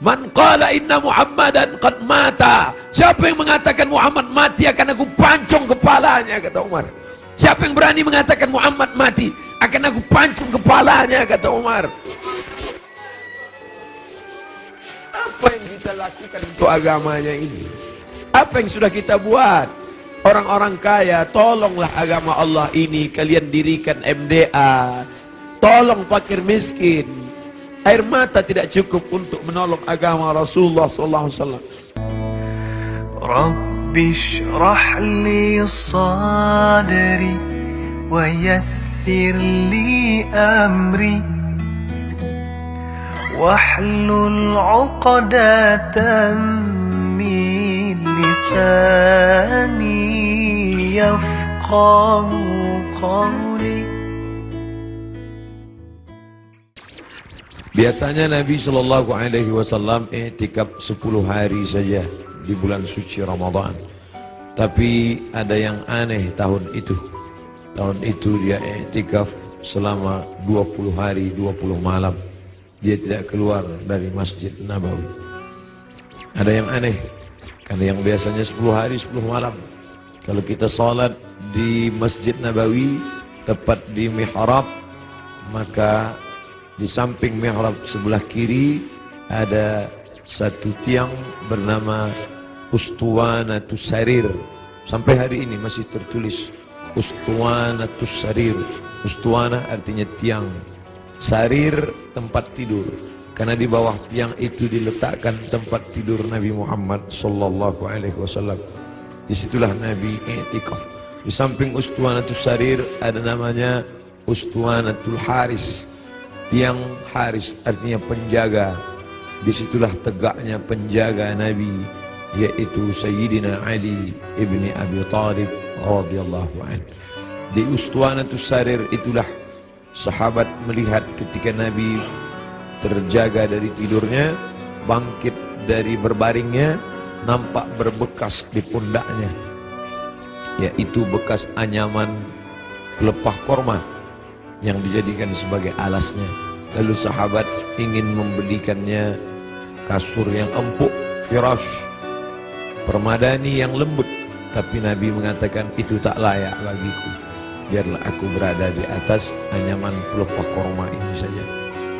Man qala inna Muhammadan qad mata. Siapa yang mengatakan Muhammad mati akan aku pancung kepalanya, kata Umar. Siapa yang berani mengatakan Muhammad mati akan aku pancung kepalanya, kata Umar. Apa yang kita lakukan untuk agamanya ini? Apa yang sudah kita buat? Orang-orang kaya, tolonglah agama Allah ini. Kalian dirikan MDA, tolong fakir miskin. Air mata tidak cukup untuk menolong agama Rasulullah SAW. Rabbi shrah li sadri wa yassir li amri wahlul 'uqdatan min lisani yafqahu qawli. Biasanya Nabi Shallallahu Alaihi Wasallam i'tikaf 10 hari saja di bulan suci Ramadan. Tapi ada yang aneh tahun itu. Tahun itu dia i'tikaf selama 20 hari 20 malam. Dia tidak keluar dari Masjid Nabawi. Ada yang aneh, karena yang biasanya 10 hari 10 malam. Kalau kita salat di Masjid Nabawi tepat di mihrab, maka di samping mihrab sebelah kiri ada satu tiang bernama Ustuwanatus Sarir. Sampai hari ini masih tertulis Ustuwanatus Sarir. Ustuwana artinya tiang, Sarir tempat tidur. Karena di bawah tiang itu diletakkan tempat tidur Nabi Muhammad sallallahu alaihi wasallam. Disitulah Nabi i'tikaf. Di samping Ustuwanatus Sarir ada namanya Ustuwanatul Haris. Tiang Haris artinya penjaga. Disitulah tegaknya penjaga Nabi, yaitu Sayyidina Ali ibni Abi Thalib radhiyallahu anhu. Di Ustuwanatus Sarir itulah sahabat melihat ketika Nabi terjaga dari tidurnya, bangkit dari berbaringnya, nampak berbekas di pundaknya, yaitu bekas anyaman pelepah korma yang dijadikan sebagai alasnya. Lalu sahabat ingin membelikannya kasur yang empuk, firash, permadani yang lembut. Tapi Nabi mengatakan itu tak layak bagiku. Biarlah aku berada di atas anyaman pelepah korma ini saja,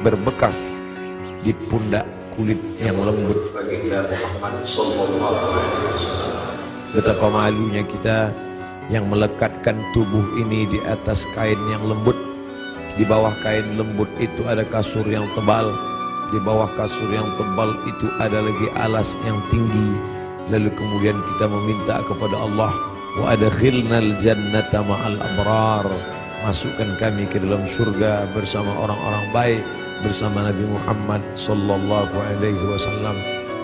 berbekas di pundak kulit yang lembut. Baginda Muhammad sallallahu alaihi wasallam. Betapa malunya kita yang melekatkan tubuh ini di atas kain yang lembut. Di bawah kain lembut itu ada kasur yang tebal. Di bawah kasur yang tebal itu ada lagi alas yang tinggi. Lalu kemudian kita meminta kepada Allah, wa adkhilnal jannata ma'al abrar. Masukkan kami ke dalam surga bersama orang-orang baik, bersama Nabi Muhammad sallallahu alaihi wasallam.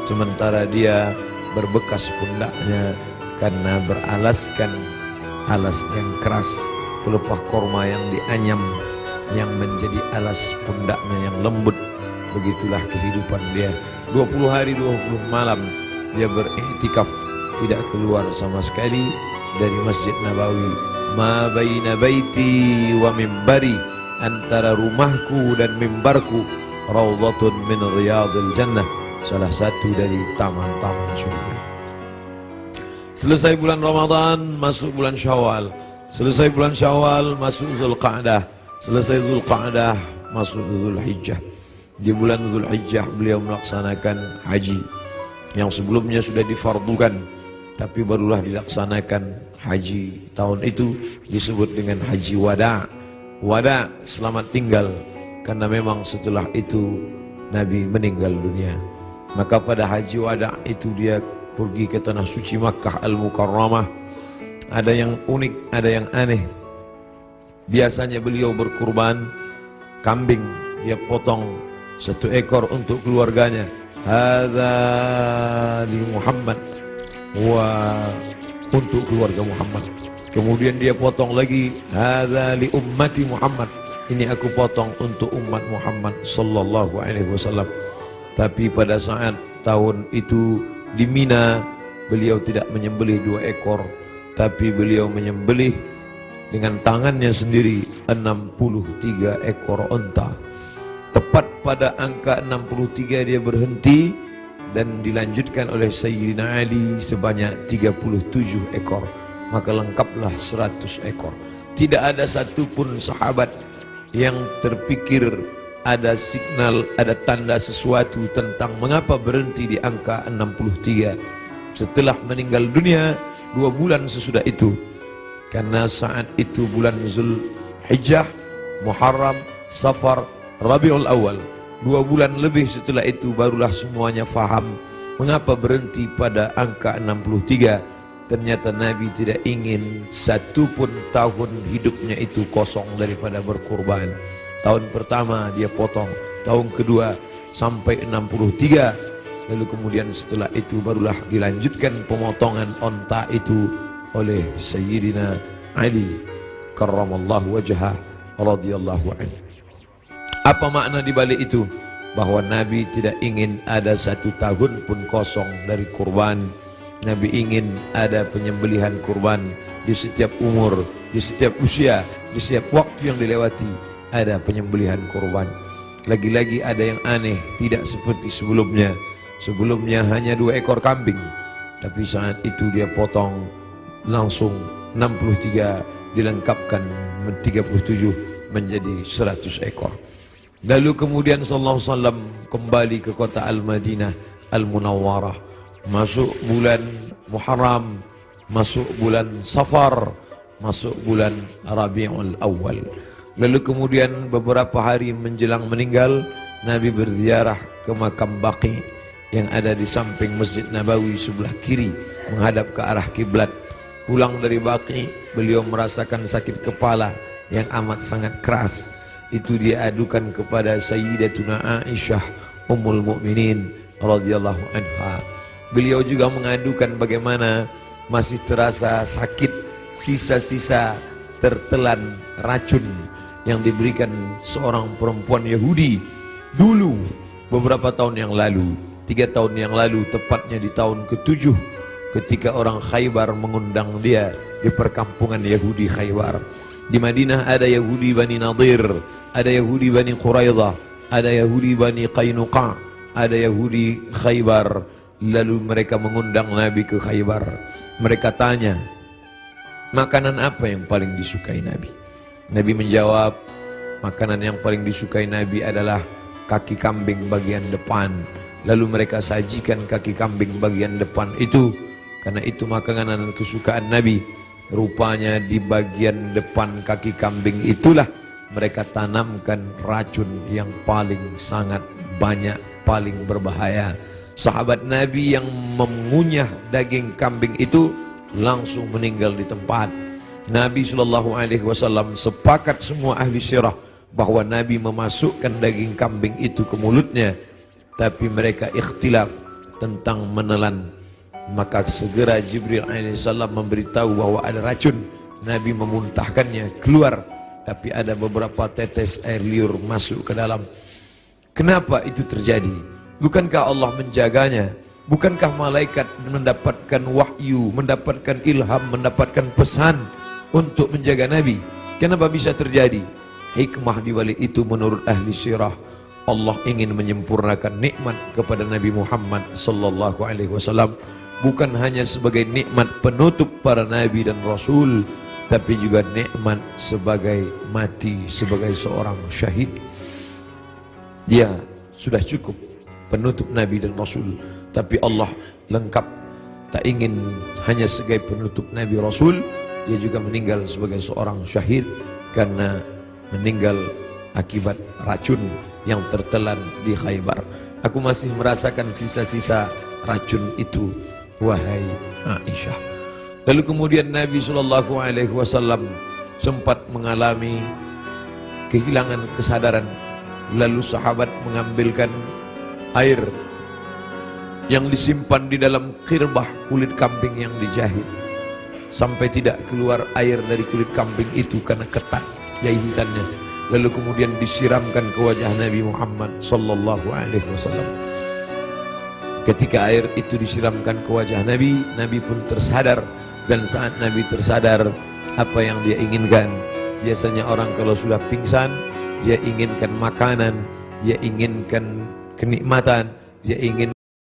Sementara dia berbekas pundaknya karena beralaskan alas yang keras, pelepah korma yang dianyam yang menjadi alas pundaknya yang lembut. Begitulah kehidupan dia. 20 hari 20 malam dia beriktikaf, tidak keluar sama sekali dari Masjid Nabawi. Ma baina baiti wa mimbari, antara rumahku dan mimbarku raudhatun min riyadil jannah, salah satu dari taman-taman surga. Selesai bulan Ramadan, masuk bulan Syawal. Selesai bulan Syawal, masuk Zulqa'dah. Selesai Zulqa'dah, masuk Zulhijjah. Di bulan Zulhijjah beliau melaksanakan haji yang sebelumnya sudah difardukan, tapi barulah dilaksanakan haji. Tahun itu disebut dengan haji wada'. Wada', selamat tinggal, karena memang setelah itu Nabi meninggal dunia. Maka pada haji wada' itu dia pergi ke tanah suci Makkah Al-Mukarramah. Ada yang unik, ada yang aneh. Biasanya beliau berkurban kambing, dia potong 1 ekor untuk keluarganya. Hadza li Muhammad, wa untuk keluarga Muhammad. Kemudian dia potong lagi, hadza li ummati Muhammad, ini aku potong untuk umat Muhammad sallallahu alaihi wasallam. Tapi pada saat tahun itu di Mina, beliau tidak menyembelih 2 ekor, tapi beliau menyembelih dengan tangannya sendiri 63 ekor unta. Tepat pada angka 63 dia berhenti, dan dilanjutkan oleh Sayyidina Ali sebanyak 37 ekor, maka lengkaplah 100 ekor. Tidak ada satupun sahabat yang terpikir ada signal, ada tanda sesuatu tentang mengapa berhenti di angka 63 setelah meninggal dunia 2 bulan sesudah itu. Karena saat itu bulan Zulhijjah, Muharram, Safar, Rabiul Awal, 2 bulan lebih setelah itu barulah semuanya faham mengapa berhenti pada angka 63. Ternyata Nabi tidak ingin satupun tahun hidupnya itu kosong daripada berkurban. Tahun pertama dia potong, tahun kedua sampai 63, lalu kemudian setelah itu barulah dilanjutkan pemotongan onta itu oleh Sayyidina Ali karramallahu wajhah radhiyallahu anhu. Apa makna di balik itu? Bahwa Nabi tidak ingin ada 1 tahun pun kosong dari kurban. Nabi ingin ada penyembelihan kurban di setiap umur, di setiap usia, di setiap waktu yang dilewati ada penyembelihan kurban. Lagi-lagi ada yang aneh, tidak seperti sebelumnya. Sebelumnya hanya 2 ekor kambing, tapi saat itu dia potong langsung 63 dilengkapkan 37 menjadi 100 ekor. Lalu kemudian sallallahu alaihi wasallam kembali ke kota Al-Madinah Al-Munawwarah. Masuk bulan Muharram, masuk bulan Safar, masuk bulan Rabiul Awal. Lalu kemudian beberapa hari menjelang meninggal, Nabi berziarah ke makam Baqi yang ada di samping Masjid Nabawi sebelah kiri menghadap ke arah kiblat. Pulang dari Baqi, beliau merasakan sakit kepala yang amat sangat keras. Itu dia adukan kepada Sayyidatuna Aisyah Ummul Mukminin radhiyallahu anha. Beliau juga mengadukan bagaimana masih terasa sakit, sisa-sisa tertelan racun yang diberikan seorang perempuan Yahudi dulu beberapa tahun yang lalu, 3 tahun yang lalu, tepatnya di tahun ke-7 ketika orang Khaybar mengundang dia di perkampungan Yahudi Khaybar. Di Madinah ada Yahudi Bani Nadir, ada Yahudi Bani Quraidah, ada Yahudi Bani Qainuqa, ada Yahudi Khaybar. Lalu mereka mengundang Nabi ke Khaybar. Mereka tanya, makanan apa yang paling disukai Nabi? Nabi menjawab, makanan yang paling disukai Nabi adalah kaki kambing bagian depan. Lalu mereka sajikan kaki kambing bagian depan itu, karena itu makanan kesukaan Nabi. Rupanya di bagian depan kaki kambing itulah mereka tanamkan racun yang paling sangat banyak, paling berbahaya. Sahabat Nabi yang mengunyah daging kambing itu langsung meninggal di tempat. Nabi SAW sepakat semua ahli sirah bahwa Nabi memasukkan daging kambing itu ke mulutnya, tapi mereka ikhtilaf tentang menelan. Maka segera Jibril alaihissalam memberitahu bahwa ada racun. Nabi memuntahkannya keluar, tapi ada beberapa tetes air liur masuk ke dalam. Kenapa itu terjadi? Bukankah Allah menjaganya? Bukankah malaikat mendapatkan wahyu, mendapatkan ilham, mendapatkan pesan untuk menjaga Nabi? Kenapa bisa terjadi? Hikmah di balik itu menurut ahli sirah, Allah ingin menyempurnakan nikmat kepada Nabi Muhammad sallallahu alaihi wasallam, bukan hanya sebagai nikmat penutup para nabi dan rasul, tapi juga nikmat sebagai mati sebagai seorang syahid. Dia sudah cukup penutup nabi dan rasul, tapi Allah lengkap, tak ingin hanya sebagai penutup nabi rasul, dia juga meninggal sebagai seorang syahid karena meninggal akibat racun yang tertelan di Khaybar. Aku masih merasakan sisa-sisa racun itu, wahai Aisyah. Lalu kemudian Nabi SAW sempat mengalami kehilangan kesadaran. Lalu sahabat mengambilkan air yang disimpan di dalam qirbah kulit kambing yang dijahit, sampai tidak keluar air dari kulit kambing itu karena ketat jahitannya. Lalu kemudian disiramkan ke wajah Nabi Muhammad sallallahu alaihi wasallam. Ketika air itu disiramkan ke wajah Nabi, Nabi pun tersadar. Dan saat Nabi tersadar, apa yang dia inginkan? Biasanya orang kalau sudah pingsan, dia inginkan makanan, dia inginkan kenikmatan, dia ingin